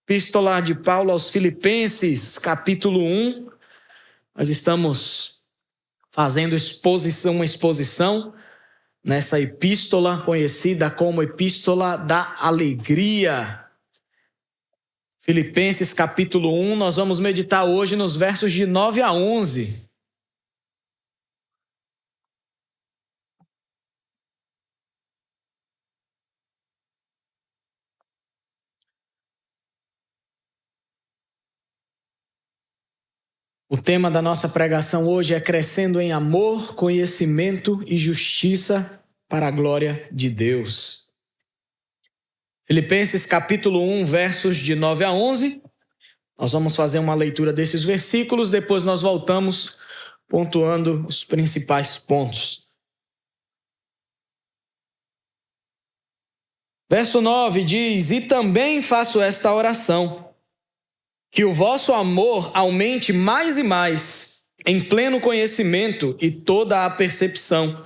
Epístola de Paulo aos Filipenses, capítulo 1. Nós estamos fazendo uma exposição nessa epístola conhecida como Epístola da Alegria. Filipenses, capítulo 1, nós vamos meditar hoje nos versos de 9 a 11. O tema da nossa pregação hoje é crescendo em amor, conhecimento e justiça para a glória de Deus. Filipenses capítulo 1, versos de 9 a 11. Nós vamos fazer uma leitura desses versículos, depois nós voltamos pontuando os principais pontos. Verso 9 diz: "E também faço esta oração, que o vosso amor aumente mais e mais, em pleno conhecimento e toda a percepção,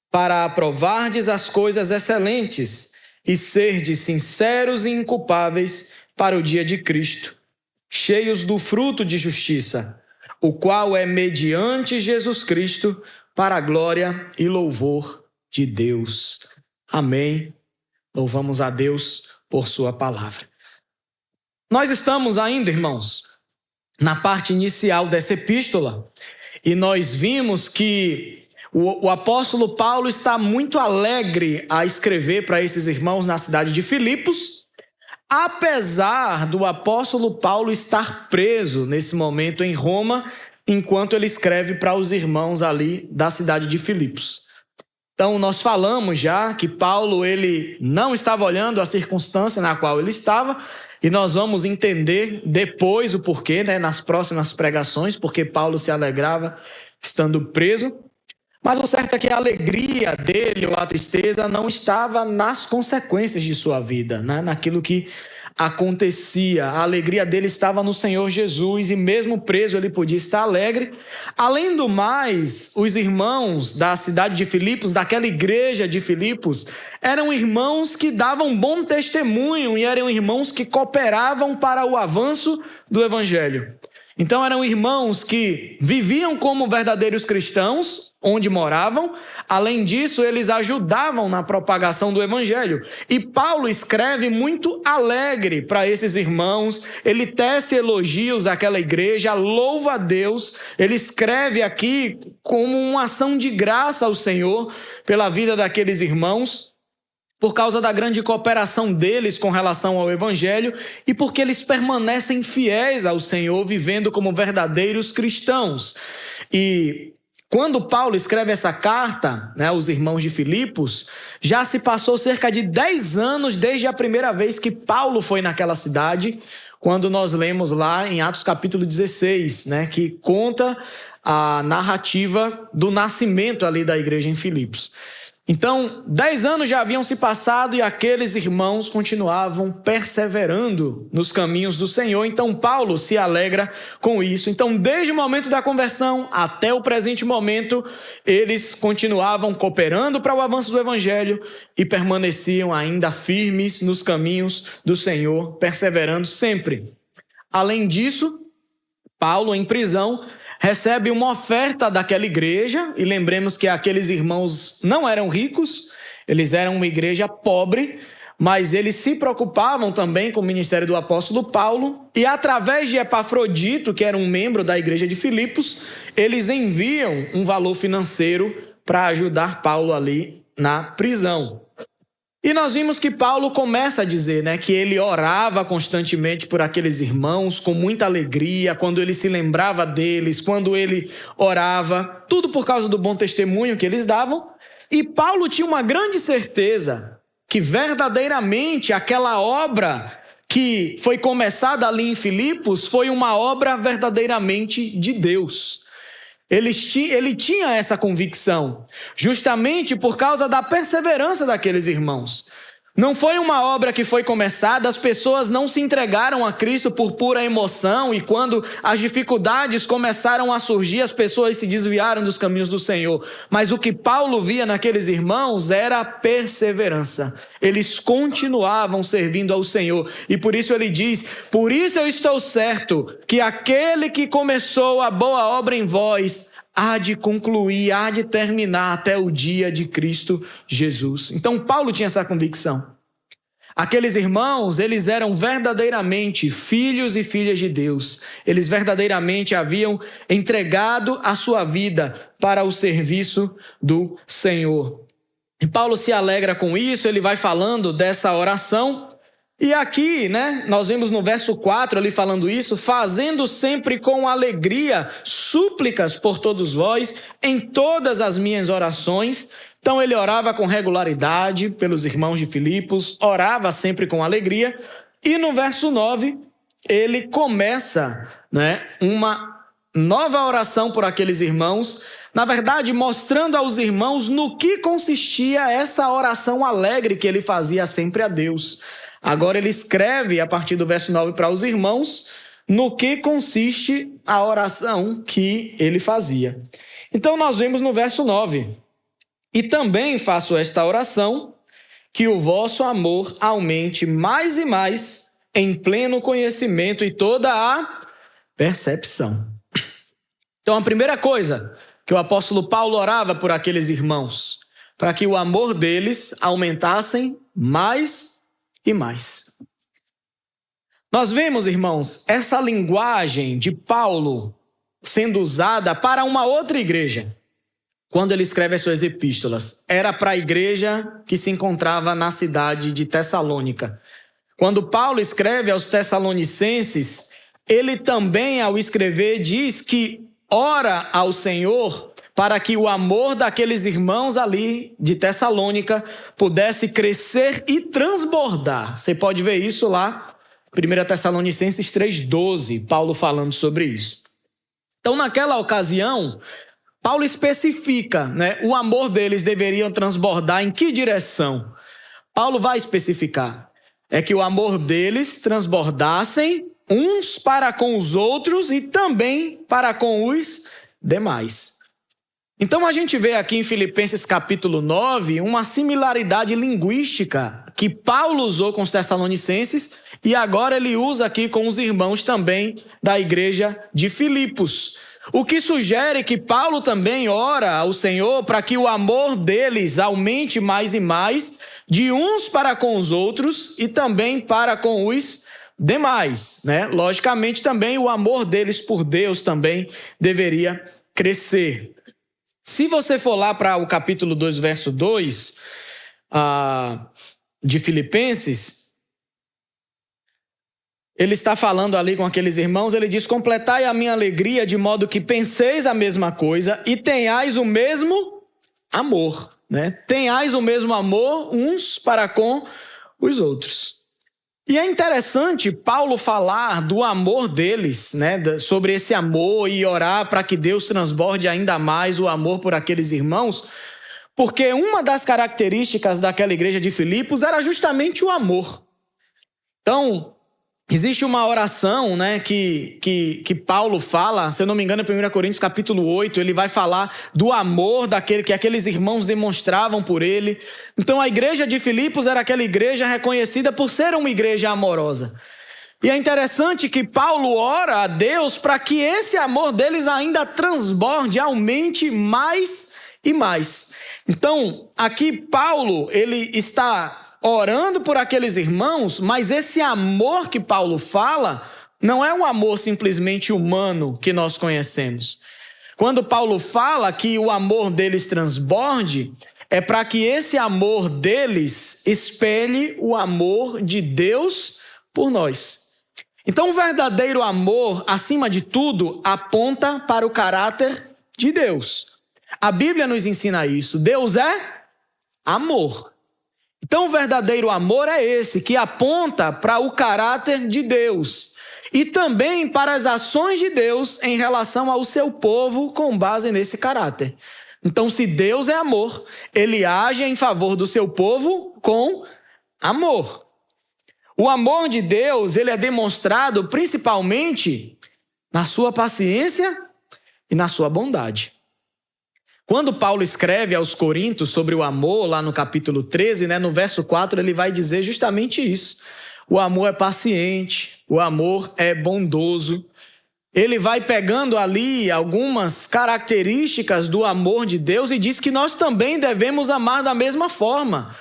para aprovardes as coisas excelentes e serdes sinceros e inculpáveis para o dia de Cristo, cheios do fruto de justiça, o qual é mediante Jesus Cristo, para a glória e louvor de Deus." Amém. Louvamos a Deus por sua palavra. Nós estamos ainda, irmãos, na parte inicial dessa epístola, e nós vimos que o apóstolo Paulo está muito alegre a escrever para esses irmãos na cidade de Filipos, apesar do apóstolo Paulo estar preso nesse momento em Roma, enquanto ele escreve para os irmãos ali da cidade de Filipos. Então, nós falamos já que Paulo ele não estava olhando a circunstância na qual ele estava, e nós vamos entender depois o porquê, nas próximas pregações, porque Paulo se alegrava estando preso. Mas o certo é que a alegria dele ou a tristeza não estava nas consequências de sua vida, naquilo que acontecia. A alegria dele estava no Senhor Jesus, e mesmo preso ele podia estar alegre. Além do mais, os irmãos da cidade de Filipos, daquela igreja de Filipos, eram irmãos que davam bom testemunho e eram irmãos que cooperavam para o avanço do evangelho. Então eram irmãos que viviam como verdadeiros cristãos, onde moravam. Além disso, eles ajudavam na propagação do evangelho. E Paulo escreve muito alegre para esses irmãos, ele tece elogios àquela igreja, louva a Deus. Ele escreve aqui como uma ação de graça ao Senhor pela vida daqueles irmãos, por causa da grande cooperação deles com relação ao evangelho e porque eles permanecem fiéis ao Senhor, vivendo como verdadeiros cristãos. E quando Paulo escreve essa carta, aos irmãos de Filipos, já se passou cerca de 10 anos desde a primeira vez que Paulo foi naquela cidade, quando nós lemos lá em Atos capítulo 16, que conta a narrativa do nascimento ali da igreja em Filipos. Então, 10 anos já haviam se passado e aqueles irmãos continuavam perseverando nos caminhos do Senhor. Então, Paulo se alegra com isso. Então, desde o momento da conversão até o presente momento, eles continuavam cooperando para o avanço do evangelho e permaneciam ainda firmes nos caminhos do Senhor, perseverando sempre. Além disso, Paulo, em prisão, recebe uma oferta daquela igreja, e lembremos que aqueles irmãos não eram ricos, eles eram uma igreja pobre, mas eles se preocupavam também com o ministério do apóstolo Paulo, e através de Epafrodito, que era um membro da igreja de Filipos, eles enviam um valor financeiro para ajudar Paulo ali na prisão. E nós vimos que Paulo começa a dizer, que ele orava constantemente por aqueles irmãos, com muita alegria, quando ele se lembrava deles, quando ele orava, tudo por causa do bom testemunho que eles davam. E Paulo tinha uma grande certeza que verdadeiramente aquela obra que foi começada ali em Filipos foi uma obra verdadeiramente de Deus. Ele tinha essa convicção, justamente por causa da perseverança daqueles irmãos. Não foi uma obra que foi começada, as pessoas não se entregaram a Cristo por pura emoção, e quando as dificuldades começaram a surgir, as pessoas se desviaram dos caminhos do Senhor. Mas o que Paulo via naqueles irmãos era a perseverança. Eles continuavam servindo ao Senhor, e por isso ele diz: por isso eu estou certo que aquele que começou a boa obra em vós há de concluir, há de terminar até o dia de Cristo Jesus. Então Paulo tinha essa convicção. Aqueles irmãos, eles eram verdadeiramente filhos e filhas de Deus. Eles verdadeiramente haviam entregado a sua vida para o serviço do Senhor. E Paulo se alegra com isso, ele vai falando dessa oração. E aqui, nós vemos no verso 4 ali falando isso: fazendo sempre com alegria súplicas por todos vós em todas as minhas orações. Então ele orava com regularidade pelos irmãos de Filipos, orava sempre com alegria. E no verso 9, ele começa uma nova oração por aqueles irmãos, na verdade mostrando aos irmãos no que consistia essa oração alegre que ele fazia sempre a Deus. Agora ele escreve a partir do verso 9 para os irmãos no que consiste a oração que ele fazia. Então nós vemos no verso 9: e também faço esta oração, que o vosso amor aumente mais e mais em pleno conhecimento e toda a percepção. Então a primeira coisa que o apóstolo Paulo orava por aqueles irmãos, para que o amor deles aumentassem mais e mais. Nós vemos, irmãos, essa linguagem de Paulo sendo usada para uma outra igreja. Quando ele escreve as suas epístolas, era para a igreja que se encontrava na cidade de Tessalônica. Quando Paulo escreve aos Tessalonicenses, ele também, ao escrever, diz que ora ao Senhor para que o amor daqueles irmãos ali de Tessalônica pudesse crescer e transbordar. Você pode ver isso lá, 1 Tessalonicenses 3,12, Paulo falando sobre isso. Então, naquela ocasião, Paulo especifica, o amor deles deveriam transbordar em que direção? Paulo vai especificar. É que o amor deles transbordassem uns para com os outros e também para com os demais. Então a gente vê aqui em Filipenses capítulo 9 uma similaridade linguística que Paulo usou com os Tessalonicenses e agora ele usa aqui com os irmãos também da igreja de Filipos. O que sugere que Paulo também ora ao Senhor para que o amor deles aumente mais e mais, de uns para com os outros e também para com os demais, Logicamente também o amor deles por Deus também deveria crescer. Se você for lá para o capítulo 2, verso 2 de Filipenses, ele está falando ali com aqueles irmãos, ele diz: completai a minha alegria de modo que penseis a mesma coisa e tenhais o mesmo amor, Tenhais o mesmo amor uns para com os outros. E é interessante Paulo falar do amor deles, sobre esse amor e orar para que Deus transborde ainda mais o amor por aqueles irmãos, porque uma das características daquela igreja de Filipos era justamente o amor. Então, existe uma oração que Paulo fala, se eu não me engano, em 1 Coríntios capítulo 8, ele vai falar do amor que aqueles irmãos demonstravam por ele. Então a igreja de Filipos era aquela igreja reconhecida por ser uma igreja amorosa. E é interessante que Paulo ora a Deus para que esse amor deles ainda transborde, aumente mais e mais. Então aqui Paulo, ele está orando por aqueles irmãos, mas esse amor que Paulo fala não é um amor simplesmente humano que nós conhecemos. Quando Paulo fala que o amor deles transborde, é para que esse amor deles espelhe o amor de Deus por nós. Então o verdadeiro amor, acima de tudo, aponta para o caráter de Deus. A Bíblia nos ensina isso. Deus é amor. Então o verdadeiro amor é esse, que aponta para o caráter de Deus e também para as ações de Deus em relação ao seu povo com base nesse caráter. Então, se Deus é amor, ele age em favor do seu povo com Amor. O amor de Deus, ele é demonstrado principalmente na sua paciência e na sua bondade. Quando Paulo escreve aos Coríntios sobre o amor, lá no capítulo 13, no verso 4, ele vai dizer justamente isso. O amor é paciente, o amor é bondoso. Ele vai pegando ali algumas características do amor de Deus e diz que nós também devemos amar da mesma forma,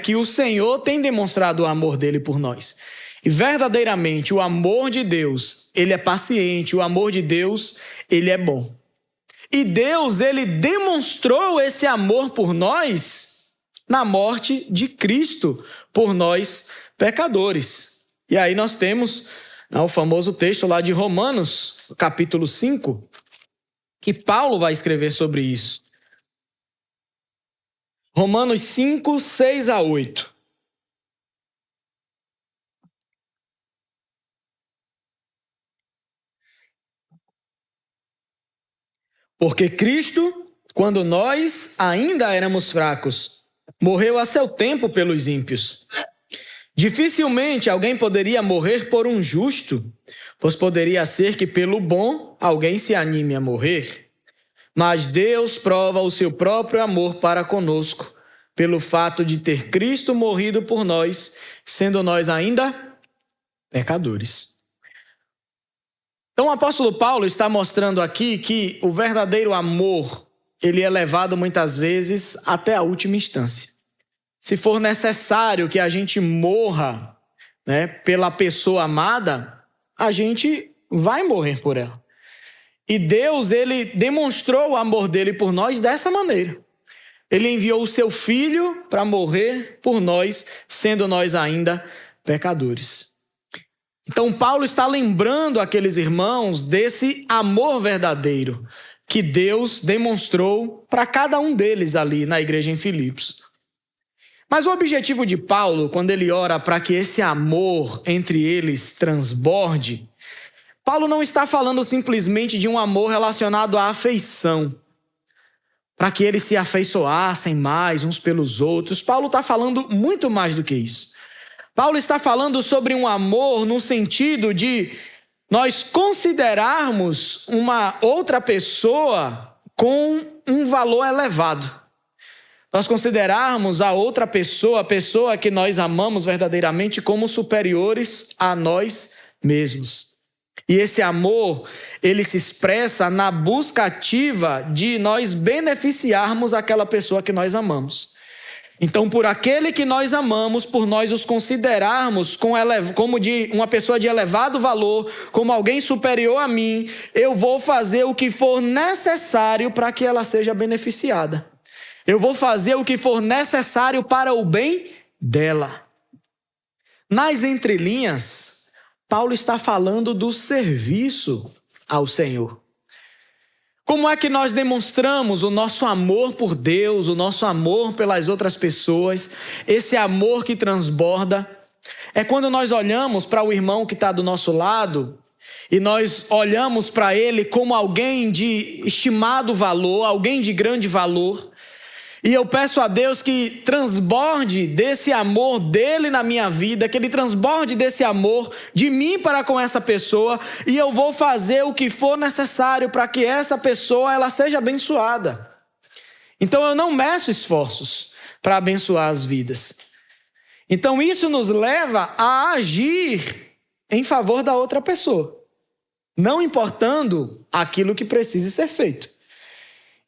que o Senhor tem demonstrado o amor dele por nós. E verdadeiramente o amor de Deus, ele é paciente, o amor de Deus, ele é bom. E Deus, ele demonstrou esse amor por nós na morte de Cristo, por nós pecadores. E aí nós temos o famoso texto lá de Romanos, capítulo 5, que Paulo vai escrever sobre isso. Romanos 5, 6 a 8. Porque Cristo, quando nós ainda éramos fracos, morreu a seu tempo pelos ímpios. Dificilmente alguém poderia morrer por um justo, pois poderia ser que pelo bom alguém se anime a morrer. Mas Deus prova o seu próprio amor para conosco, pelo fato de ter Cristo morrido por nós, sendo nós ainda pecadores. Então o apóstolo Paulo está mostrando aqui que o verdadeiro amor, ele é levado muitas vezes até a última instância. Se for necessário que a gente morra, pela pessoa amada, a gente vai morrer por ela. E Deus, ele demonstrou o amor dele por nós dessa maneira. Ele enviou o seu Filho para morrer por nós, sendo nós ainda pecadores. Então Paulo está lembrando aqueles irmãos desse amor verdadeiro que Deus demonstrou para cada um deles ali na igreja em Filipos. Mas o objetivo de Paulo, quando ele ora para que esse amor entre eles transborde, Paulo não está falando simplesmente de um amor relacionado à afeição, para que eles se afeiçoassem mais uns pelos outros. Paulo está falando muito mais do que isso. Paulo está falando sobre um amor no sentido de nós considerarmos uma outra pessoa com um valor elevado. Nós considerarmos a outra pessoa, a pessoa que nós amamos verdadeiramente, como superiores a nós mesmos. E esse amor, ele se expressa na busca ativa de nós beneficiarmos aquela pessoa que nós amamos. Então, por aquele que nós amamos, por nós os considerarmos como de uma pessoa de elevado valor, como alguém superior a mim, eu vou fazer o que for necessário para que ela seja beneficiada. Eu vou fazer o que for necessário para o bem dela. Nas entrelinhas, Paulo está falando do serviço ao Senhor. Como é que nós demonstramos o nosso amor por Deus, o nosso amor pelas outras pessoas, esse amor que transborda? É quando nós olhamos para o irmão que está do nosso lado e nós olhamos para ele como alguém de estimado valor, alguém de grande valor. E eu peço a Deus que transborde desse amor dele na minha vida, que ele transborde desse amor de mim para com essa pessoa, e eu vou fazer o que for necessário para que essa pessoa ela seja abençoada. Então eu não meço esforços para abençoar as vidas. Então isso nos leva a agir em favor da outra pessoa, não importando aquilo que precise ser feito.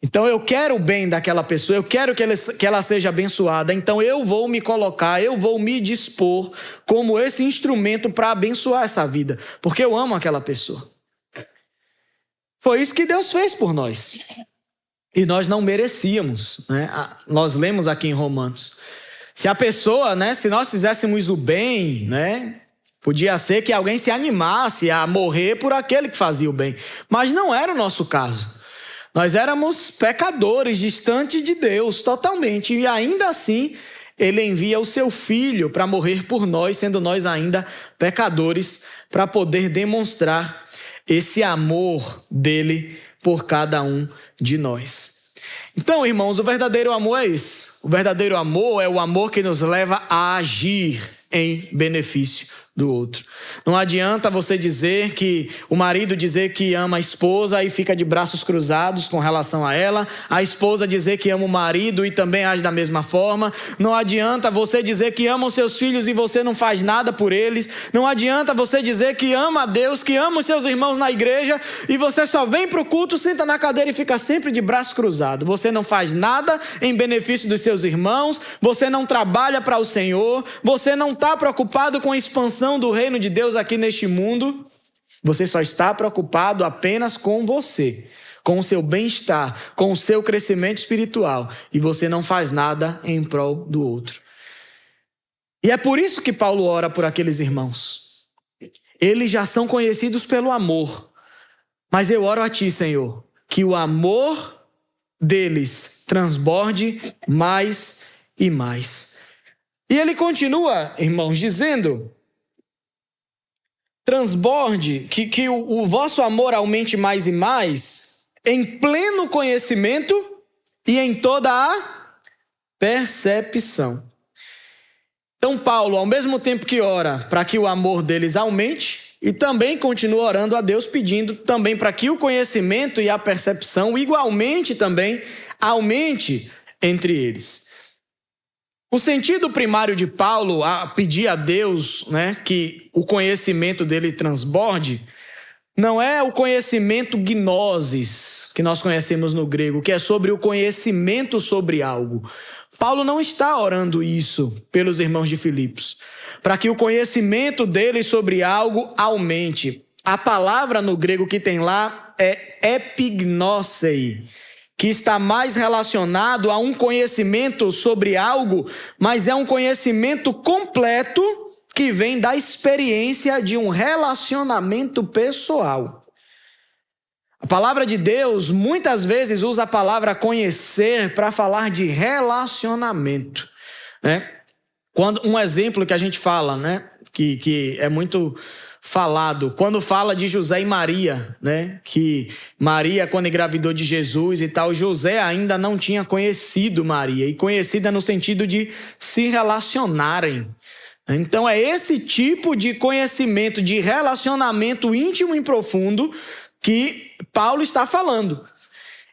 Então eu quero o bem daquela pessoa, eu quero que ela seja abençoada, então eu vou me colocar, eu vou me dispor como esse instrumento para abençoar essa vida, porque eu amo aquela pessoa. Foi isso que Deus fez por nós. E nós não merecíamos, Nós lemos aqui em Romanos. Se a pessoa, se nós fizéssemos o bem, podia ser que alguém se animasse a morrer por aquele que fazia o bem. Mas não era o nosso caso. Nós éramos pecadores, distantes de Deus, totalmente. E ainda assim, ele envia o seu Filho para morrer por nós, sendo nós ainda pecadores, para poder demonstrar esse amor dele por cada um de nós. Então, irmãos, o verdadeiro amor é esse. O verdadeiro amor é o amor que nos leva a agir em benefício do outro. Não adianta você dizer que o marido dizer que ama a esposa e fica de braços cruzados com relação a ela, a esposa dizer que ama o marido e também age da mesma forma. Não adianta você dizer que ama os seus filhos e você não faz nada por eles. Não adianta você dizer que ama a Deus, que ama os seus irmãos na igreja e você só vem para o culto, senta na cadeira e fica sempre de braços cruzados. Você não faz nada em benefício dos seus irmãos, você não trabalha para o Senhor, você não está preocupado com a expansão do reino de Deus aqui neste mundo. Você só está preocupado apenas com você, com o seu bem-estar, com o seu crescimento espiritual, e você não faz nada em prol do outro. E é por isso que Paulo ora por aqueles irmãos. Eles já são conhecidos pelo amor, mas eu oro a ti, Senhor, que o amor deles transborde mais e mais. E ele continua, irmãos, dizendo: transborde, que o vosso amor aumente mais e mais, em pleno conhecimento e em toda a percepção. Então Paulo, ao mesmo tempo que ora para que o amor deles aumente, e também continua orando a Deus, pedindo também para que o conhecimento e a percepção igualmente também aumente entre eles. O sentido primário de Paulo a pedir a Deus, que o conhecimento dele transborde, não é o conhecimento gnosis, que nós conhecemos no grego, que é sobre o conhecimento sobre algo. Paulo não está orando isso pelos irmãos de Filipos, para que o conhecimento deles sobre algo aumente. A palavra no grego que tem lá é epignosei, que está mais relacionado a um conhecimento sobre algo, mas é um conhecimento completo que vem da experiência de um relacionamento pessoal. A palavra de Deus muitas vezes usa a palavra conhecer para falar de relacionamento, um exemplo que a gente fala, que é muito falado, quando fala de José e Maria, que Maria, quando engravidou de Jesus e tal, José ainda não tinha conhecido Maria, e conhecida no sentido de se relacionarem. Então é esse tipo de conhecimento, de relacionamento íntimo e profundo que Paulo está falando.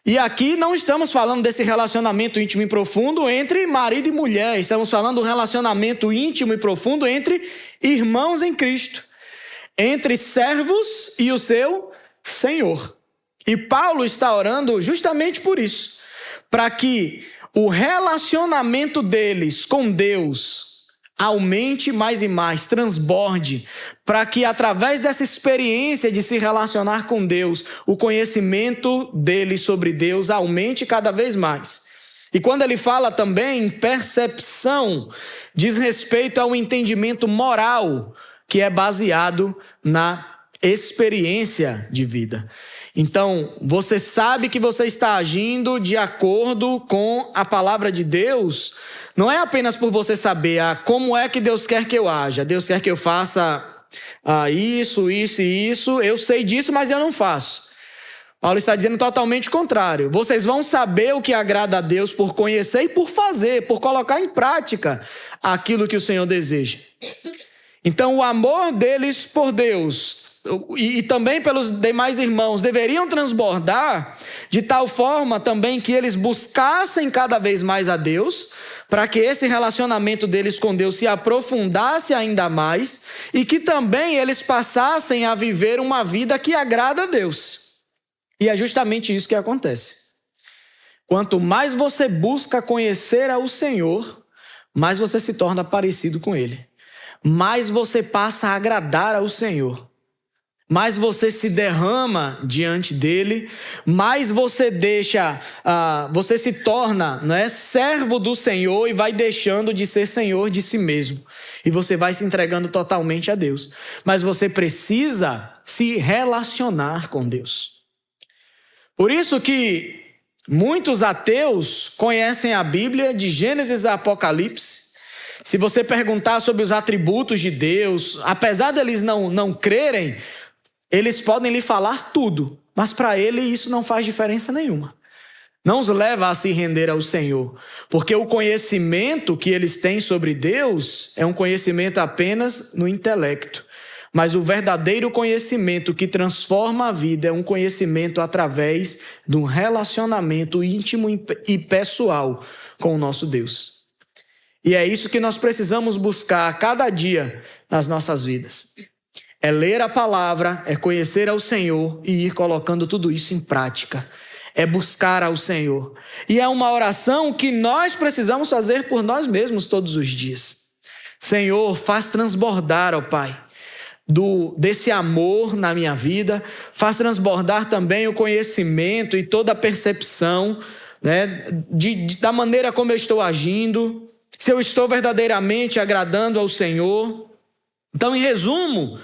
E aqui não estamos falando desse relacionamento íntimo e profundo entre marido e mulher, estamos falando do relacionamento íntimo e profundo entre irmãos em Cristo, entre servos e o seu Senhor. E Paulo está orando justamente por isso, para que o relacionamento deles com Deus aumente mais e mais, transborde, para que através dessa experiência de se relacionar com Deus, o conhecimento deles sobre Deus aumente cada vez mais. E quando ele fala também em percepção, diz respeito ao entendimento moral, que é baseado na experiência de vida. Então, você sabe que você está agindo de acordo com a palavra de Deus, não é apenas por você saber como é que Deus quer que eu haja. Deus quer que eu faça isso, isso e isso. Eu sei disso, mas eu não faço. Paulo está dizendo totalmente o contrário. Vocês vão saber o que agrada a Deus por conhecer e por fazer, por colocar em prática aquilo que o Senhor deseja. Então, o amor deles por Deus e também pelos demais irmãos deveriam transbordar de tal forma também que eles buscassem cada vez mais a Deus, para que esse relacionamento deles com Deus se aprofundasse ainda mais e que também eles passassem a viver uma vida que agrada a Deus. E é justamente isso que acontece. Quanto mais você busca conhecer ao Senhor, mais você se torna parecido com Ele. Mais você passa a agradar ao Senhor. Mais você se derrama diante dele, mais você você se torna servo do Senhor e vai deixando de ser senhor de si mesmo. E você vai se entregando totalmente a Deus. Mas você precisa se relacionar com Deus. Por isso que muitos ateus conhecem a Bíblia de Gênesis a Apocalipse. Se você perguntar sobre os atributos de Deus, apesar deles não crerem, eles podem lhe falar tudo, mas para ele isso não faz diferença nenhuma. não os leva a se render ao Senhor, porque o conhecimento que eles têm sobre Deus é um conhecimento apenas no intelecto. Mas o verdadeiro conhecimento que transforma a vida é um conhecimento através de um relacionamento íntimo e pessoal com o nosso Deus. E é isso que nós precisamos buscar a cada dia nas nossas vidas. É ler a palavra, é conhecer ao Senhor e ir colocando tudo isso em prática. É buscar ao Senhor. E é uma oração que nós precisamos fazer por nós mesmos todos os dias. Senhor, faz transbordar, ó Pai, desse amor na minha vida, faz transbordar também o conhecimento e toda a percepção, né, da maneira como eu estou agindo, se eu estou verdadeiramente agradando ao Senhor. Então, em resumo,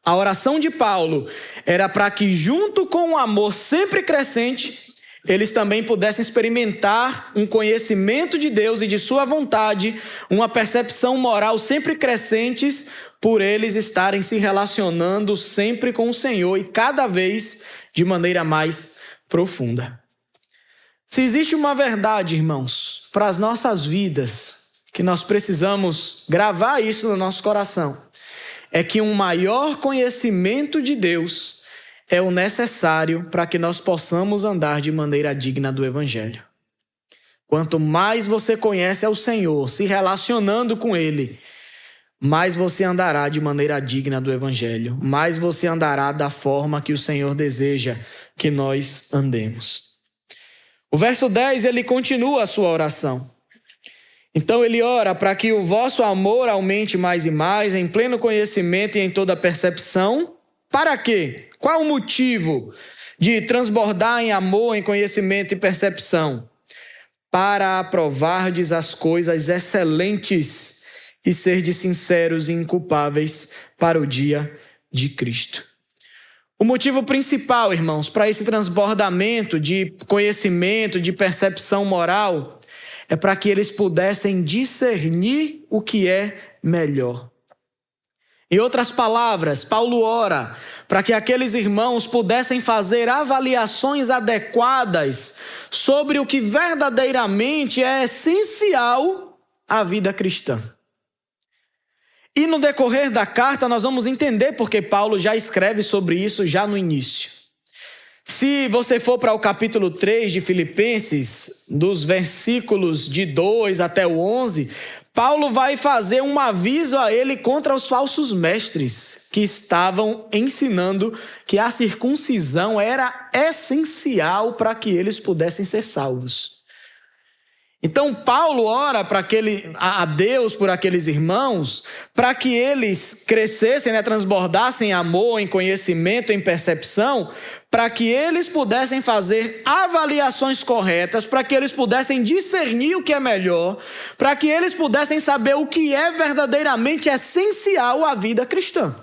a oração de Paulo era para que, junto com o amor sempre crescente, eles também pudessem experimentar um conhecimento de Deus e de sua vontade, uma percepção moral sempre crescentes, por eles estarem se relacionando sempre com o Senhor e cada vez de maneira mais profunda. Se existe uma verdade, irmãos, para as nossas vidas, que nós precisamos gravar isso no nosso coração, é que um maior conhecimento de Deus é o necessário para que nós possamos andar de maneira digna do Evangelho. Quanto mais você conhece ao Senhor, se relacionando com Ele, mais você andará de maneira digna do Evangelho, mais você andará da forma que o Senhor deseja que nós andemos. O verso 10, ele continua a sua oração. Então ele ora para que o vosso amor aumente mais e mais, em pleno conhecimento e em toda percepção. Para quê? Qual o motivo de transbordar em amor, em conhecimento e percepção? Para aprovardes as coisas excelentes e serdes sinceros e inculpáveis para o dia de Cristo. O motivo principal, irmãos, para esse transbordamento de conhecimento, de percepção moral, é para que eles pudessem discernir o que é melhor. Em outras palavras, Paulo ora para que aqueles irmãos pudessem fazer avaliações adequadas sobre o que verdadeiramente é essencial à vida cristã. E no decorrer da carta nós vamos entender porque Paulo já escreve sobre isso já no início. Se você for para o capítulo 3 de Filipenses, dos versículos de 2 até o 11, Paulo vai fazer um aviso a ele contra os falsos mestres que estavam ensinando que a circuncisão era essencial para que eles pudessem ser salvos. Então Paulo ora a Deus por aqueles irmãos, para que eles crescessem, transbordassem em amor, em conhecimento, em percepção, para que eles pudessem fazer avaliações corretas, para que eles pudessem discernir o que é melhor, para que eles pudessem saber o que é verdadeiramente essencial à vida cristã.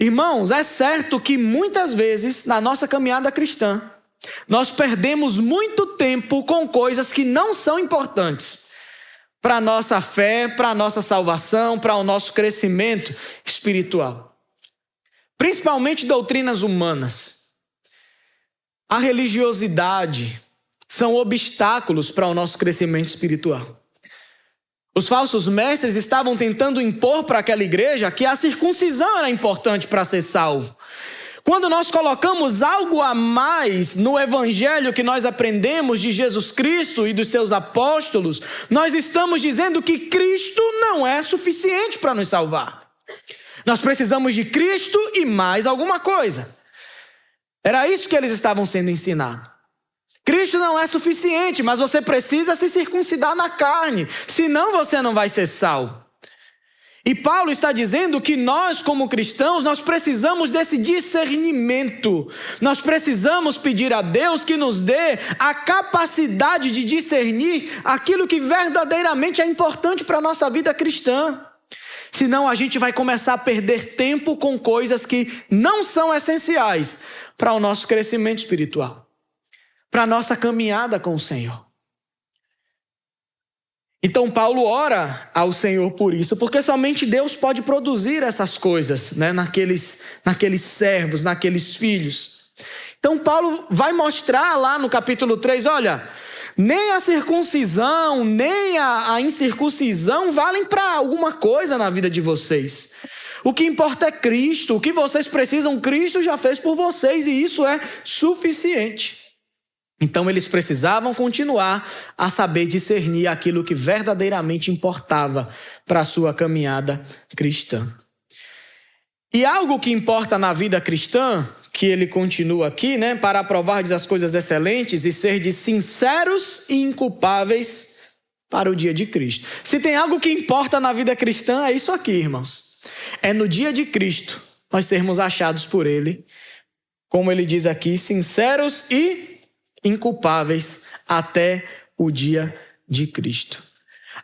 Irmãos, é certo que muitas vezes na nossa caminhada cristã, nós perdemos muito tempo com coisas que não são importantes para a nossa fé, para a nossa salvação, para o nosso crescimento espiritual. Principalmente doutrinas humanas. A religiosidade são obstáculos para o nosso crescimento espiritual. Os falsos mestres estavam tentando impor para aquela igreja que a circuncisão era importante para ser salvo. Quando nós colocamos algo a mais no evangelho que nós aprendemos de Jesus Cristo e dos seus apóstolos, nós estamos dizendo que Cristo não é suficiente para nos salvar. Nós precisamos de Cristo e mais alguma coisa. Era isso que eles estavam sendo ensinados. Cristo não é suficiente, mas você precisa se circuncidar na carne, senão você não vai ser salvo. E Paulo está dizendo que nós, como cristãos, nós precisamos desse discernimento. Nós precisamos pedir a Deus que nos dê a capacidade de discernir aquilo que verdadeiramente é importante para a nossa vida cristã. Senão a gente vai começar a perder tempo com coisas que não são essenciais para o nosso crescimento espiritual, para a nossa caminhada com o Senhor. Então Paulo ora ao Senhor por isso, porque somente Deus pode produzir essas coisas, naqueles servos, naqueles filhos. Então Paulo vai mostrar lá no capítulo 3, olha, nem a circuncisão, nem a incircuncisão valem para alguma coisa na vida de vocês. O que importa é Cristo, o que vocês precisam, Cristo já fez por vocês e isso é suficiente. Então eles precisavam continuar a saber discernir aquilo que verdadeiramente importava para a sua caminhada cristã. E algo que importa na vida cristã, que ele continua aqui, né? Para aprovardes as coisas excelentes e serdes sinceros e inculpáveis para o dia de Cristo. Se tem algo que importa na vida cristã, é isso aqui, irmãos. É no dia de Cristo nós sermos achados por ele, como ele diz aqui, sinceros e inculpáveis até o dia de Cristo.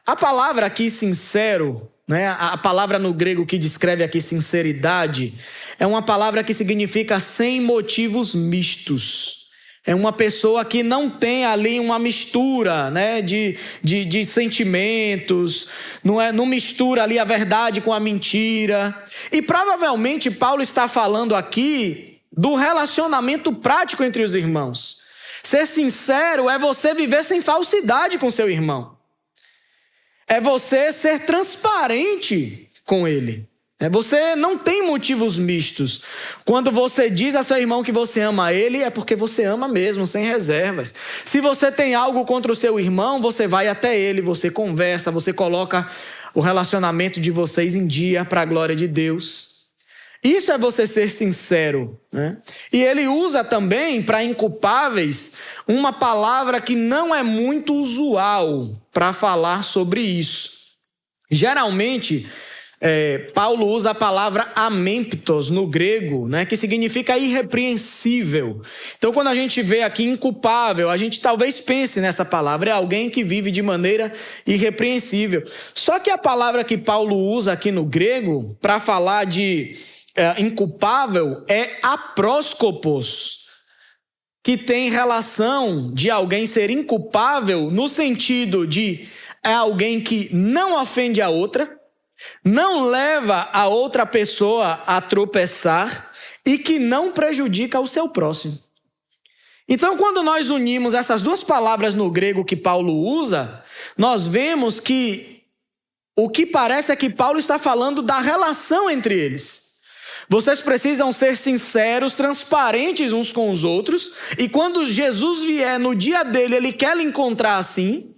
A palavra aqui, sincero, né? A palavra no grego que descreve aqui sinceridade, é uma palavra que significa sem motivos mistos. É uma pessoa que não tem ali uma mistura, né, de sentimentos, não mistura ali a verdade com a mentira. E provavelmente Paulo está falando aqui do relacionamento prático entre os irmãos. Ser sincero é você viver sem falsidade com seu irmão. É você ser transparente com ele. Você não tem motivos mistos. Quando você diz a seu irmão que você ama ele, é porque você ama mesmo, sem reservas. Se você tem algo contra o seu irmão, você vai até ele, você conversa, você coloca o relacionamento de vocês em dia para a glória de Deus. Isso é você ser sincero, né? E ele usa também, para inculpáveis, uma palavra que não é muito usual para falar sobre isso. Geralmente, Paulo usa a palavra amemptos no grego, né, que significa irrepreensível. Então, quando a gente vê aqui inculpável, a gente talvez pense nessa palavra, é alguém que vive de maneira irrepreensível. Só que a palavra que Paulo usa aqui no grego, para falar de inculpável, é apróskopos, que tem relação de alguém ser inculpável no sentido de é alguém que não ofende a outra, não leva a outra pessoa a tropeçar e que não prejudica o seu próximo. Então, quando nós unimos essas duas palavras no grego que Paulo usa, nós vemos que o que parece é que Paulo está falando da relação entre eles. Vocês precisam ser sinceros, transparentes uns com os outros, e quando Jesus vier no dia dele, ele quer lhe encontrar assim.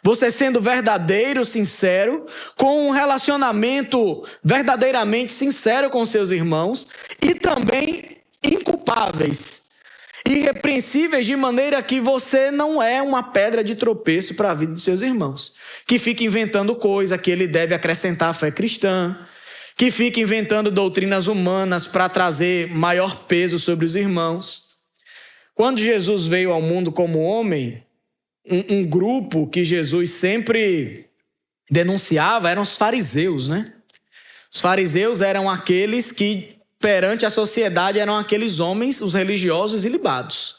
Você sendo verdadeiro, sincero, com um relacionamento verdadeiramente sincero com seus irmãos e também inculpáveis, irrepreensíveis, de maneira que você não é uma pedra de tropeço para a vida de seus irmãos, que fica inventando coisa que ele deve acrescentar à fé cristã, que fica inventando doutrinas humanas para trazer maior peso sobre os irmãos. Quando Jesus veio ao mundo como homem, um grupo que Jesus sempre denunciava eram os fariseus, né? Os fariseus eram aqueles que, perante a sociedade, eram aqueles homens, os religiosos ilibados.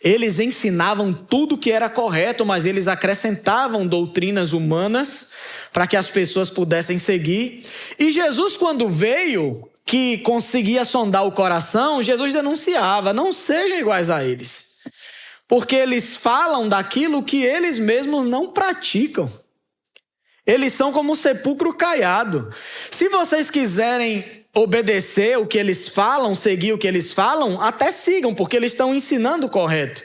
Eles ensinavam tudo que era correto, mas eles acrescentavam doutrinas humanas para que as pessoas pudessem seguir. E Jesus, quando veio, que conseguia sondar o coração, Jesus denunciava: não sejam iguais a eles. Porque eles falam daquilo que eles mesmos não praticam. Eles são como um sepulcro caiado. Se vocês quiserem obedecer o que eles falam, seguir o que eles falam, até sigam, porque eles estão ensinando o correto.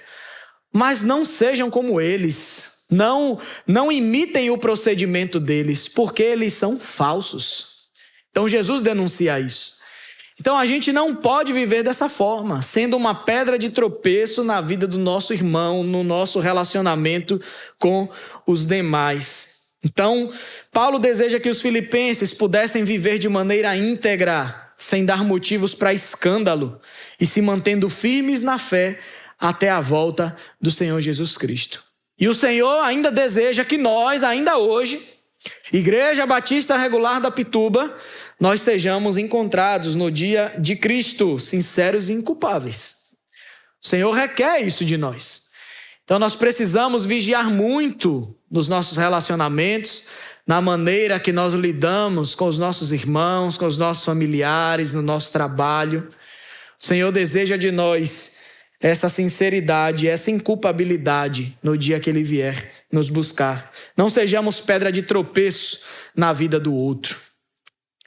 Mas não sejam como eles. Não imitem o procedimento deles, porque eles são falsos. Então Jesus denuncia isso. Então a gente não pode viver dessa forma, sendo uma pedra de tropeço na vida do nosso irmão, no nosso relacionamento com os demais. Então, Paulo deseja que os filipenses pudessem viver de maneira íntegra, sem dar motivos para escândalo, e se mantendo firmes na fé até a volta do Senhor Jesus Cristo. E o Senhor ainda deseja que nós, ainda hoje, Igreja Batista Regular da Pituba, nós sejamos encontrados no dia de Cristo, sinceros e inculpáveis. O Senhor requer isso de nós. Então nós precisamos vigiar muito nos nossos relacionamentos, na maneira que nós lidamos com os nossos irmãos, com os nossos familiares, no nosso trabalho. O Senhor deseja de nós essa sinceridade, essa inculpabilidade no dia que ele vier nos buscar. Não sejamos pedra de tropeço na vida do outro.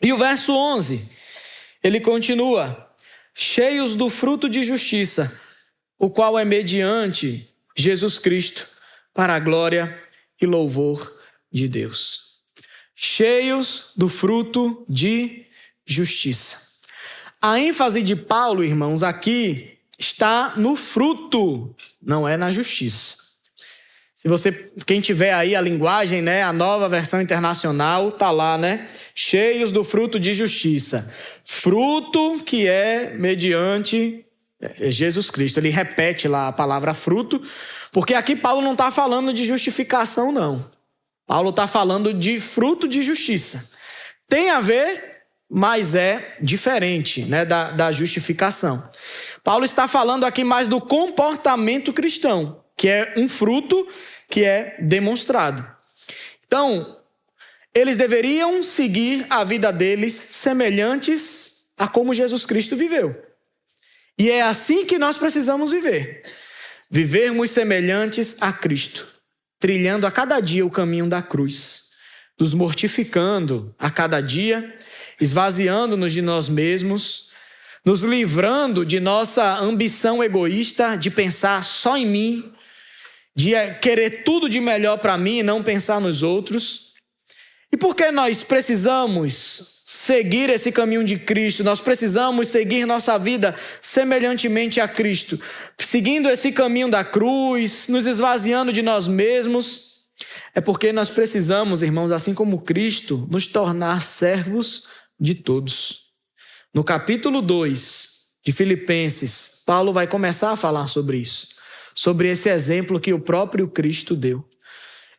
E o verso 11, ele continua: cheios do fruto de justiça, o qual é mediante Jesus Cristo, para a glória e louvor de Deus. Cheios do fruto de justiça. A ênfase de Paulo, irmãos, aqui está no fruto, não é na justiça. Quem tiver aí a linguagem, né, a nova versão internacional, tá lá, né? Cheios do fruto de justiça. Fruto que é mediante Jesus Cristo. Ele repete lá a palavra fruto, porque aqui Paulo não está falando de justificação, não. Paulo está falando de fruto de justiça. Tem a ver, mas é diferente, né, da justificação. Paulo está falando aqui mais do comportamento cristão, que é um fruto que é demonstrado. Então, eles deveriam seguir a vida deles semelhantes a como Jesus Cristo viveu. E é assim que nós precisamos viver. Vivermos semelhantes a Cristo, trilhando a cada dia o caminho da cruz, nos mortificando a cada dia, esvaziando-nos de nós mesmos, nos livrando de nossa ambição egoísta de pensar só em mim, de querer tudo de melhor para mim e não pensar nos outros. E por que nós precisamos seguir esse caminho de Cristo? Nós precisamos seguir nossa vida semelhantemente a Cristo, seguindo esse caminho da cruz, nos esvaziando de nós mesmos. É porque nós precisamos, irmãos, assim como Cristo, nos tornar servos de todos. No capítulo 2 de Filipenses, Paulo vai começar a falar sobre isso, sobre esse exemplo que o próprio Cristo deu.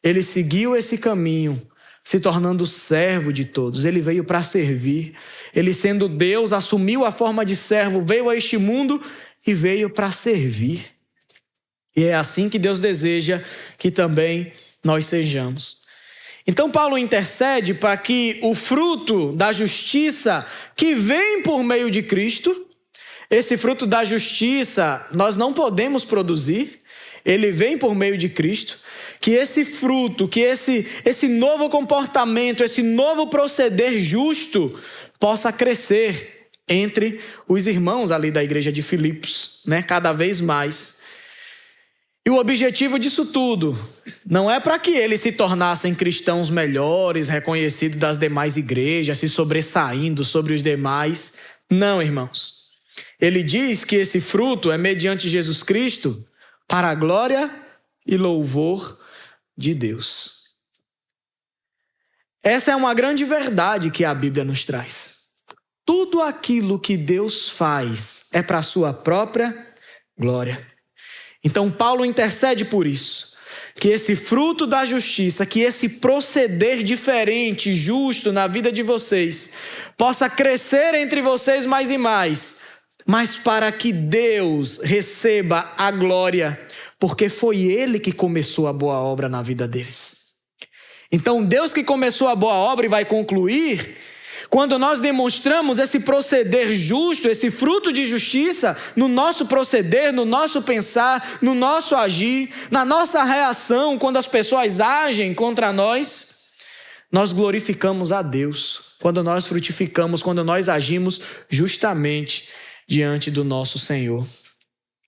Ele seguiu esse caminho, se tornando servo de todos. Ele veio para servir. Ele, sendo Deus, assumiu a forma de servo, veio a este mundo e veio para servir. E é assim que Deus deseja que também nós sejamos. Então Paulo intercede para que o fruto da justiça que vem por meio de Cristo, esse fruto da justiça nós não podemos produzir, ele vem por meio de Cristo, que esse fruto, que esse novo comportamento, esse novo proceder justo possa crescer entre os irmãos ali da igreja de Filipos, né? Cada vez mais. E o objetivo disso tudo não é para que eles se tornassem cristãos melhores, reconhecidos das demais igrejas, se sobressaindo sobre os demais. Não, irmãos. Ele diz que esse fruto é mediante Jesus Cristo para a glória e louvor de Deus. Essa é uma grande verdade que a Bíblia nos traz. Tudo aquilo que Deus faz é para a sua própria glória. Então Paulo intercede por isso, que esse fruto da justiça, que esse proceder diferente, justo na vida de vocês, possa crescer entre vocês mais e mais, mas para que Deus receba a glória, porque foi Ele que começou a boa obra na vida deles. Então Deus que começou a boa obra e vai concluir, quando nós demonstramos esse proceder justo, esse fruto de justiça no nosso proceder, no nosso pensar, no nosso agir, na nossa reação quando as pessoas agem contra nós, nós glorificamos a Deus. Quando nós frutificamos, quando nós agimos justamente diante do nosso Senhor.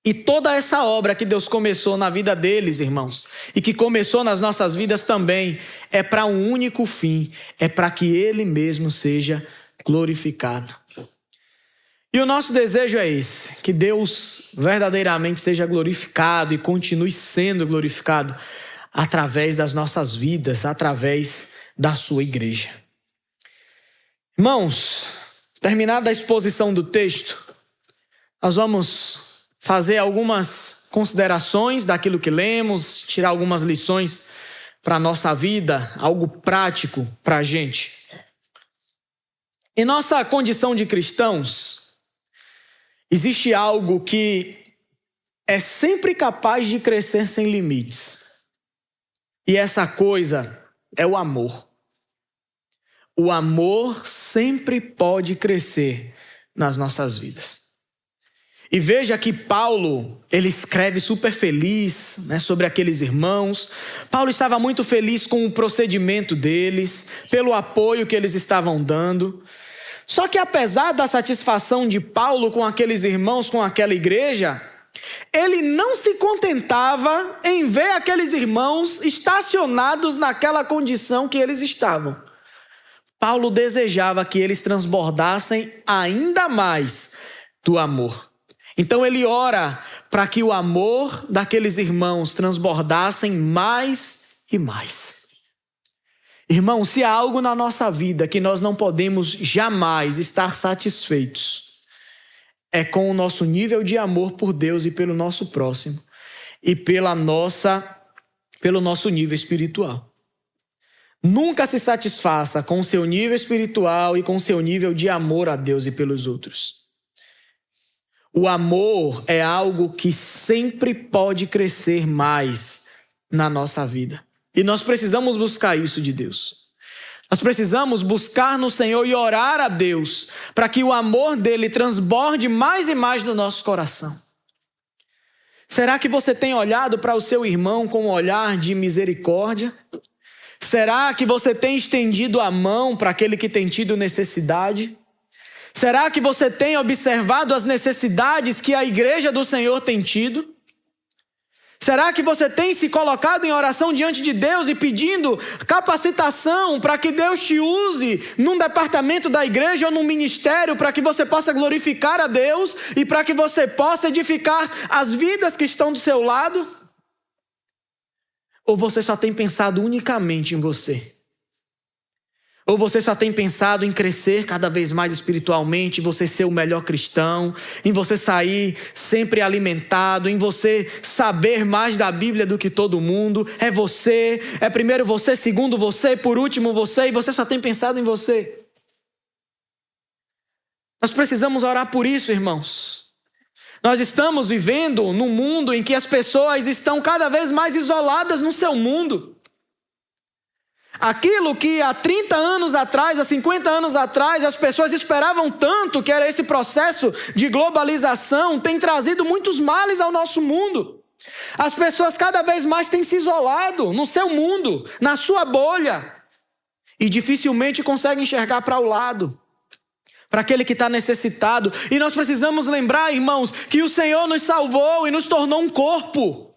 E toda essa obra que Deus começou na vida deles, irmãos, e que começou nas nossas vidas também, é para um único fim, é para que Ele mesmo seja glorificado. E o nosso desejo é esse, que Deus verdadeiramente seja glorificado e continue sendo glorificado através das nossas vidas, através da sua igreja. Irmãos, terminada a exposição do texto, nós vamos fazer algumas considerações daquilo que lemos, tirar algumas lições para a nossa vida, algo prático para a gente. Em nossa condição de cristãos, existe algo que é sempre capaz de crescer sem limites. E essa coisa é o amor. O amor sempre pode crescer nas nossas vidas. E veja que Paulo, ele escreve super feliz, né, sobre aqueles irmãos. Paulo estava muito feliz com o procedimento deles, pelo apoio que eles estavam dando. Só que apesar da satisfação de Paulo com aqueles irmãos, com aquela igreja, ele não se contentava em ver aqueles irmãos estacionados naquela condição que eles estavam. Paulo desejava que eles transbordassem ainda mais do amor. Então ele ora para que o amor daqueles irmãos transbordassem mais e mais. Irmão, se há algo na nossa vida que nós não podemos jamais estar satisfeitos, é com o nosso nível de amor por Deus e pelo nosso próximo e pelo nosso nível espiritual. Nunca se satisfaça com o seu nível espiritual e com o seu nível de amor a Deus e pelos outros. O amor é algo que sempre pode crescer mais na nossa vida. E nós precisamos buscar isso de Deus. Nós precisamos buscar no Senhor e orar a Deus para que o amor dele transborde mais e mais no nosso coração. Será que você tem olhado para o seu irmão com um olhar de misericórdia? Será que você tem estendido a mão para aquele que tem tido necessidade? Será que você tem observado as necessidades que a igreja do Senhor tem tido? Será que você tem se colocado em oração diante de Deus e pedindo capacitação para que Deus te use num departamento da igreja ou num ministério para que você possa glorificar a Deus e para que você possa edificar as vidas que estão do seu lado? Ou você só tem pensado unicamente em você? Ou você só tem pensado em crescer cada vez mais espiritualmente, em você ser o melhor cristão, em você sair sempre alimentado, em você saber mais da Bíblia do que todo mundo? É você, é primeiro você, segundo você, por último você, e você só tem pensado em você. Nós precisamos orar por isso, irmãos. Nós estamos vivendo num mundo em que as pessoas estão cada vez mais isoladas no seu mundo. Aquilo que há 30 anos atrás, há 50 anos atrás, as pessoas esperavam tanto, que era esse processo de globalização, tem trazido muitos males ao nosso mundo. As pessoas cada vez mais têm se isolado no seu mundo, na sua bolha, e dificilmente conseguem enxergar para o lado, para aquele que está necessitado. E nós precisamos lembrar, irmãos, que o Senhor nos salvou e nos tornou um corpo.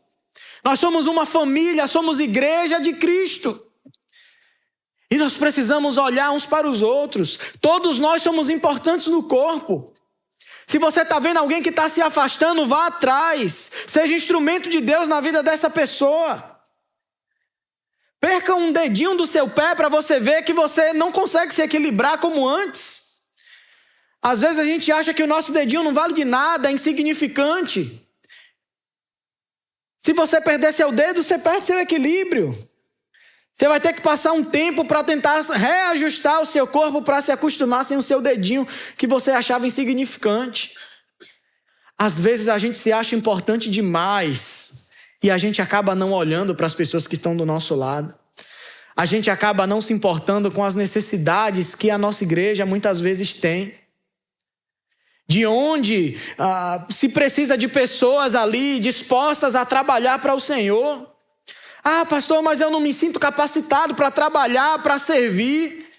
Nós somos uma família, somos igreja de Cristo. E nós precisamos olhar uns para os outros. Todos nós somos importantes no corpo. Se você está vendo alguém que está se afastando, vá atrás. Seja instrumento de Deus na vida dessa pessoa. Perca um dedinho do seu pé para você ver que você não consegue se equilibrar como antes. Às vezes a gente acha que o nosso dedinho não vale de nada, é insignificante. Se você perder seu dedo, você perde seu equilíbrio. Você vai ter que passar um tempo para tentar reajustar o seu corpo para se acostumar sem o seu dedinho que você achava insignificante. Às vezes a gente se acha importante demais e a gente acaba não olhando para as pessoas que estão do nosso lado. A gente acaba não se importando com as necessidades que a nossa igreja muitas vezes tem. De onde se precisa de pessoas ali dispostas a trabalhar para o Senhor. Ah, pastor, mas eu não me sinto capacitado para trabalhar, para servir.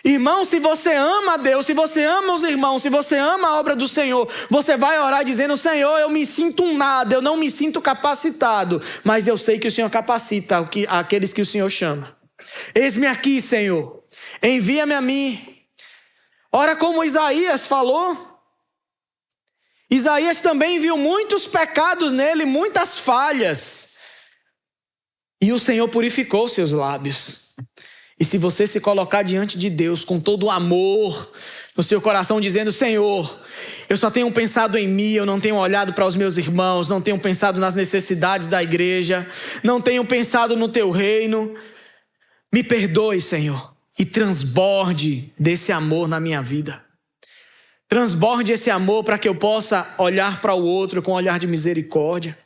Irmão, se você ama a Deus, se você ama os irmãos, se você ama a obra do Senhor, você vai orar dizendo: Senhor, eu me sinto um nada, eu não me sinto capacitado, mas eu sei que o Senhor capacita aqueles que o Senhor chama. Eis-me aqui, Senhor, envia-me a mim. Ora, como Isaías falou, Isaías também viu muitos pecados nele, muitas falhas. E o Senhor purificou seus lábios. E se você se colocar diante de Deus com todo o amor no seu coração, dizendo: Senhor, eu só tenho pensado em mim, eu não tenho olhado para os meus irmãos, não tenho pensado nas necessidades da igreja, não tenho pensado no teu reino, me perdoe, Senhor, e transborde desse amor na minha vida. Transborde esse amor para que eu possa olhar para o outro com um olhar de misericórdia.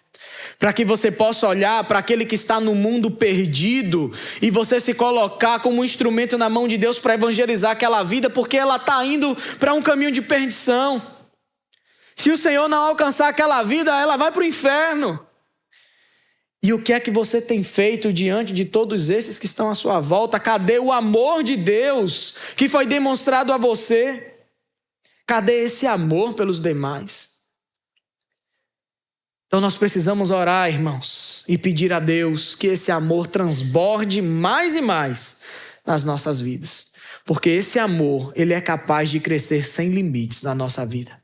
Para que você possa olhar para aquele que está no mundo perdido e você se colocar como um instrumento na mão de Deus para evangelizar aquela vida, porque ela está indo para um caminho de perdição. Se o Senhor não alcançar aquela vida, ela vai para o inferno. E o que é que você tem feito diante de todos esses que estão à sua volta? Cadê o amor de Deus que foi demonstrado a você? Cadê esse amor pelos demais? Então nós precisamos orar, irmãos, e pedir a Deus que esse amor transborde mais e mais nas nossas vidas. Porque esse amor, ele é capaz de crescer sem limites na nossa vida.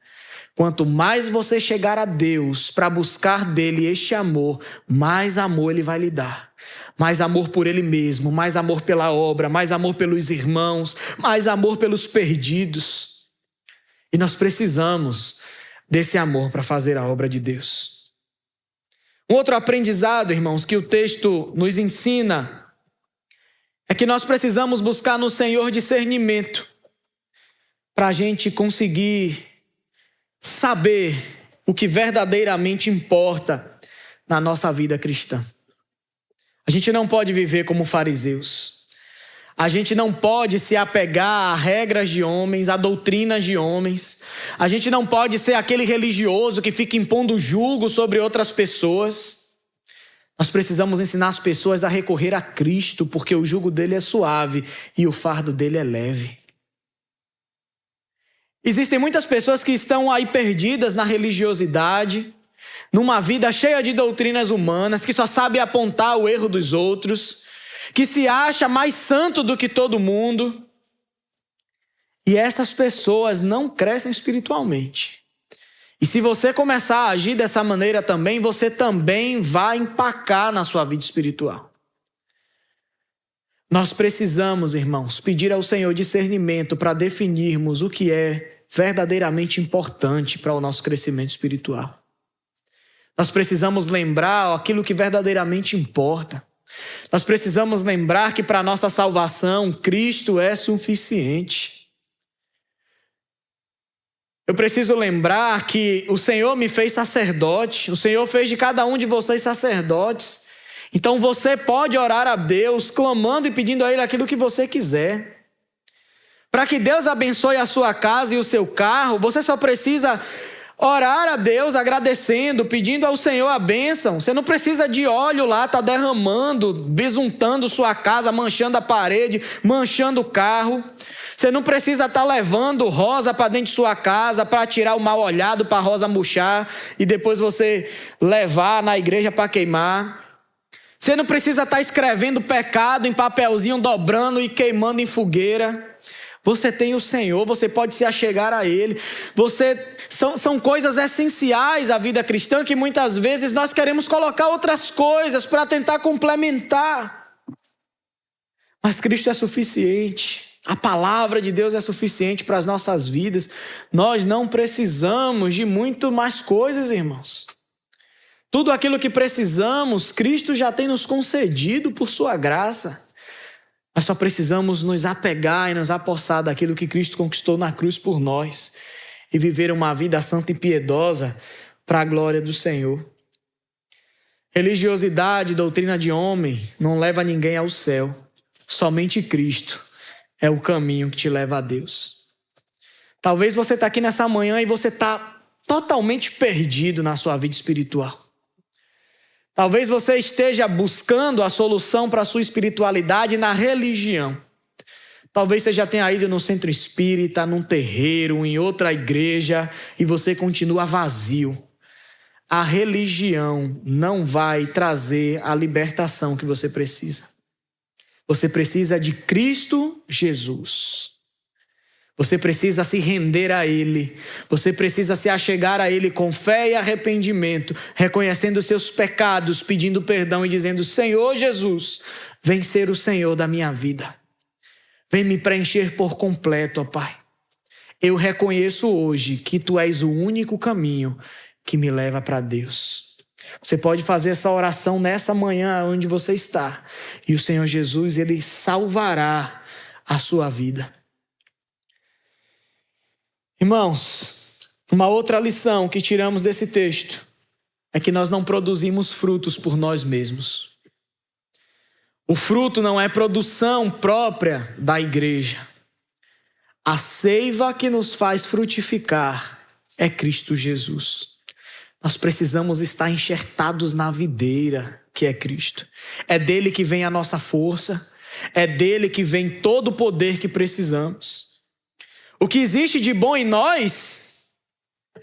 Quanto mais você chegar a Deus para buscar dele este amor, mais amor ele vai lhe dar. Mais amor por ele mesmo, mais amor pela obra, mais amor pelos irmãos, mais amor pelos perdidos. E nós precisamos desse amor para fazer a obra de Deus. Um outro aprendizado, irmãos, que o texto nos ensina é que nós precisamos buscar no Senhor discernimento para a gente conseguir saber o que verdadeiramente importa na nossa vida cristã. A gente não pode viver como fariseus. A gente não pode se apegar a regras de homens, a doutrinas de homens. A gente não pode ser aquele religioso que fica impondo jugo sobre outras pessoas. Nós precisamos ensinar as pessoas a recorrer a Cristo, porque o jugo dele é suave e o fardo dele é leve. Existem muitas pessoas que estão aí perdidas na religiosidade, numa vida cheia de doutrinas humanas, que só sabe apontar o erro dos outros, que se acha mais santo do que todo mundo. E essas pessoas não crescem espiritualmente. E se você começar a agir dessa maneira também, você também vai empacar na sua vida espiritual. Nós precisamos, irmãos, pedir ao Senhor discernimento para definirmos o que é verdadeiramente importante para o nosso crescimento espiritual. Nós precisamos lembrar aquilo que verdadeiramente importa. Nós precisamos lembrar que para a nossa salvação, Cristo é suficiente. Eu preciso lembrar que o Senhor me fez sacerdote, o Senhor fez de cada um de vocês sacerdotes. Então você pode orar a Deus, clamando e pedindo a Ele aquilo que você quiser. Para que Deus abençoe a sua casa e o seu carro, você só precisa orar a Deus agradecendo, pedindo ao Senhor a bênção. Você não precisa de óleo lá, tá derramando, besuntando sua casa, manchando a parede, manchando o carro. Você não precisa estar levando rosa para dentro de sua casa para tirar o mal olhado, para a rosa murchar e depois você levar na igreja para queimar. Você não precisa estar escrevendo pecado em papelzinho, dobrando e queimando em fogueira. Você tem o Senhor, você pode se achegar a Ele. São coisas essenciais à vida cristã que muitas vezes nós queremos colocar outras coisas para tentar complementar. Mas Cristo é suficiente. A palavra de Deus é suficiente para as nossas vidas. Nós não precisamos de muito mais coisas, irmãos. Tudo aquilo que precisamos, Cristo já tem nos concedido por sua graça. Nós só precisamos nos apegar e nos apossar daquilo que Cristo conquistou na cruz por nós e viver uma vida santa e piedosa para a glória do Senhor. Religiosidade, doutrina de homem não leva ninguém ao céu. Somente Cristo é o caminho que te leva a Deus. Talvez você está aqui nessa manhã e você está totalmente perdido na sua vida espiritual. Talvez você esteja buscando a solução para a sua espiritualidade na religião. Talvez você já tenha ido no centro espírita, num terreiro, em outra igreja e você continua vazio. A religião não vai trazer a libertação que você precisa. Você precisa de Cristo Jesus. Você precisa se render a Ele. Você precisa se achegar a Ele com fé e arrependimento, reconhecendo os seus pecados, pedindo perdão e dizendo: Senhor Jesus, vem ser o Senhor da minha vida. Vem me preencher por completo, ó Pai. Eu reconheço hoje que Tu és o único caminho que me leva para Deus. Você pode fazer essa oração nessa manhã onde você está. E o Senhor Jesus, Ele salvará a sua vida. Irmãos, uma outra lição que tiramos desse texto é que nós não produzimos frutos por nós mesmos. O fruto não é produção própria da igreja. A seiva que nos faz frutificar é Cristo Jesus. Nós precisamos estar enxertados na videira, que é Cristo. É dele que vem a nossa força, é dele que vem todo o poder que precisamos. O que existe de bom em nós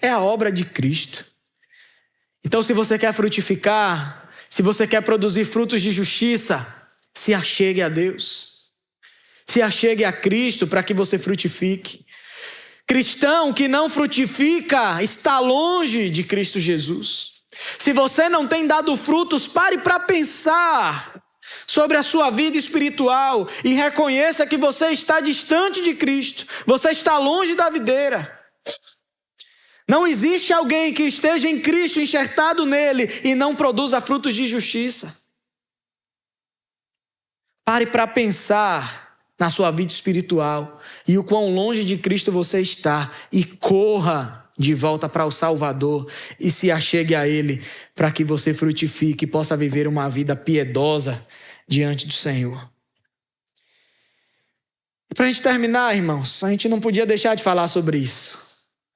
é a obra de Cristo. Então, se você quer frutificar, se você quer produzir frutos de justiça, se achegue a Deus. Se achegue a Cristo para que você frutifique. Cristão que não frutifica está longe de Cristo Jesus. Se você não tem dado frutos, pare para pensar sobre a sua vida espiritual e reconheça que você está distante de Cristo. Você está longe da videira. Não existe alguém que esteja em Cristo, enxertado nele, e não produza frutos de justiça. Pare para pensar na sua vida espiritual e o quão longe de Cristo você está, e corra de volta para o Salvador e se achegue a Ele para que você frutifique e possa viver uma vida piedosa diante do Senhor. E para a gente terminar, irmãos, a gente não podia deixar de falar sobre isso.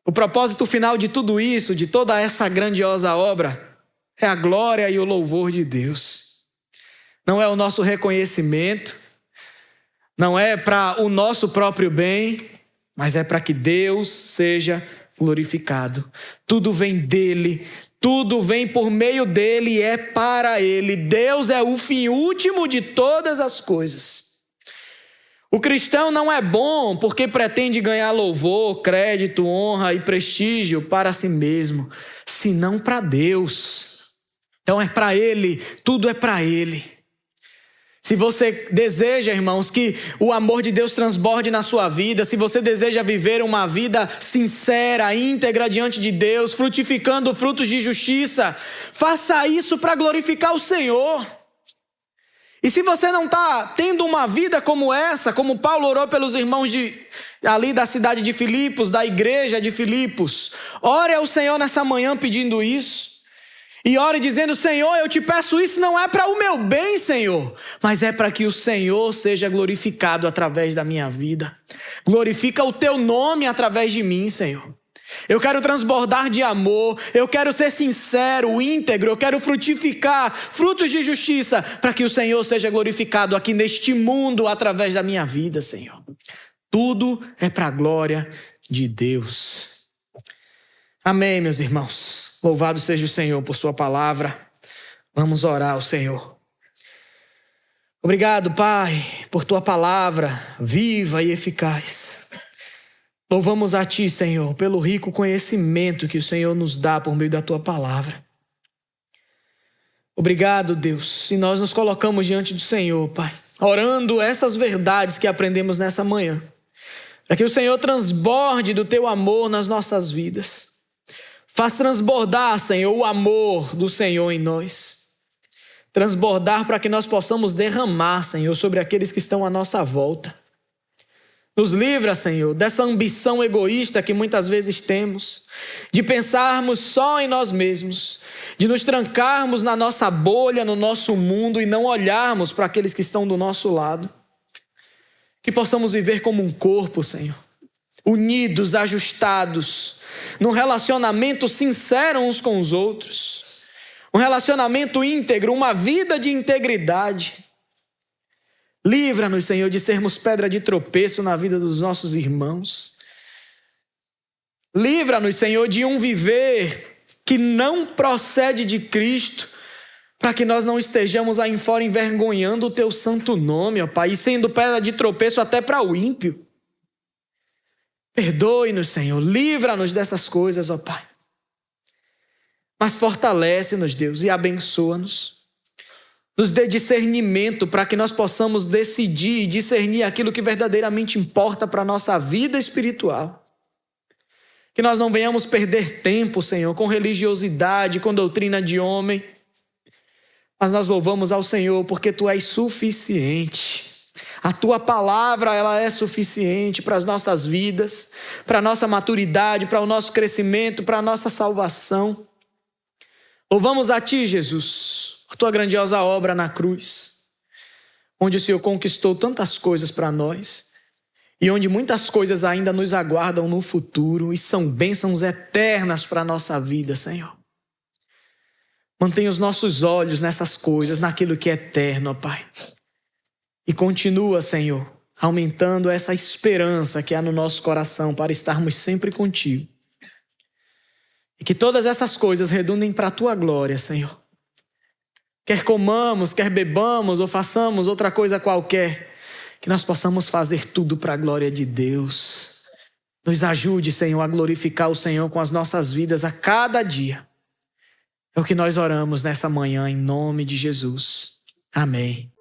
O propósito final de tudo isso, de toda essa grandiosa obra, é a glória e o louvor de Deus. Não é o nosso reconhecimento, não é para o nosso próprio bem, mas é para que Deus seja glorificado. Tudo vem dele, tudo vem por meio dele e é para ele. Deus é o fim último de todas as coisas. O cristão não é bom porque pretende ganhar louvor, crédito, honra e prestígio para si mesmo, senão para Deus. Então é para ele, tudo é para ele. Se você deseja, irmãos, que o amor de Deus transborde na sua vida, se você deseja viver uma vida sincera, íntegra diante de Deus, frutificando frutos de justiça, faça isso para glorificar o Senhor. E se você não está tendo uma vida como essa, como Paulo orou pelos irmãos ali da cidade de Filipos, da igreja de Filipos, ore ao Senhor nessa manhã pedindo isso. E ore dizendo: Senhor, eu te peço isso, não é para o meu bem, Senhor, mas é para que o Senhor seja glorificado através da minha vida. Glorifica o teu nome através de mim, Senhor. Eu quero transbordar de amor, eu quero ser sincero, íntegro, eu quero frutificar frutos de justiça para que o Senhor seja glorificado aqui neste mundo através da minha vida, Senhor. Tudo é para a glória de Deus. Amém, meus irmãos. Louvado seja o Senhor por sua palavra. Vamos orar ao Senhor. Obrigado, Pai, por tua palavra viva e eficaz. Louvamos a Ti, Senhor, pelo rico conhecimento que o Senhor nos dá por meio da Tua palavra. Obrigado, Deus, e nós nos colocamos diante do Senhor, Pai, orando essas verdades que aprendemos nessa manhã, para que o Senhor transborde do Teu amor nas nossas vidas. Faz transbordar, Senhor, o amor do Senhor em nós. Transbordar para que nós possamos derramar, Senhor, sobre aqueles que estão à nossa volta. Nos livra, Senhor, dessa ambição egoísta que muitas vezes temos, de pensarmos só em nós mesmos, de nos trancarmos na nossa bolha, no nosso mundo e não olharmos para aqueles que estão do nosso lado. Que possamos viver como um corpo, Senhor, unidos, ajustados, num relacionamento sincero uns com os outros, um relacionamento íntegro, uma vida de integridade. Livra-nos, Senhor, de sermos pedra de tropeço na vida dos nossos irmãos. Livra-nos, Senhor, de um viver que não procede de Cristo, para que nós não estejamos aí fora envergonhando o Teu santo nome, ó Pai, e sendo pedra de tropeço até para o ímpio. Perdoe-nos, Senhor, livra-nos dessas coisas, ó Pai. Mas fortalece-nos, Deus, e abençoa-nos. Nos dê discernimento para que nós possamos decidir e discernir aquilo que verdadeiramente importa para a nossa vida espiritual. Que nós não venhamos perder tempo, Senhor, com religiosidade, com doutrina de homem. Mas nós louvamos ao Senhor porque Tu és suficiente. A Tua palavra, ela é suficiente para as nossas vidas, para a nossa maturidade, para o nosso crescimento, para a nossa salvação. Louvamos a Ti, Jesus, por Tua grandiosa obra na cruz, onde o Senhor conquistou tantas coisas para nós e onde muitas coisas ainda nos aguardam no futuro e são bênçãos eternas para a nossa vida, Senhor. Mantenha os nossos olhos nessas coisas, naquilo que é eterno, ó Pai. E continua, Senhor, aumentando essa esperança que há no nosso coração para estarmos sempre contigo. E que todas essas coisas redundem para a tua glória, Senhor. Quer comamos, quer bebamos ou façamos outra coisa qualquer, que nós possamos fazer tudo para a glória de Deus. Nos ajude, Senhor, a glorificar o Senhor com as nossas vidas a cada dia. É o que nós oramos nessa manhã, em nome de Jesus. Amém.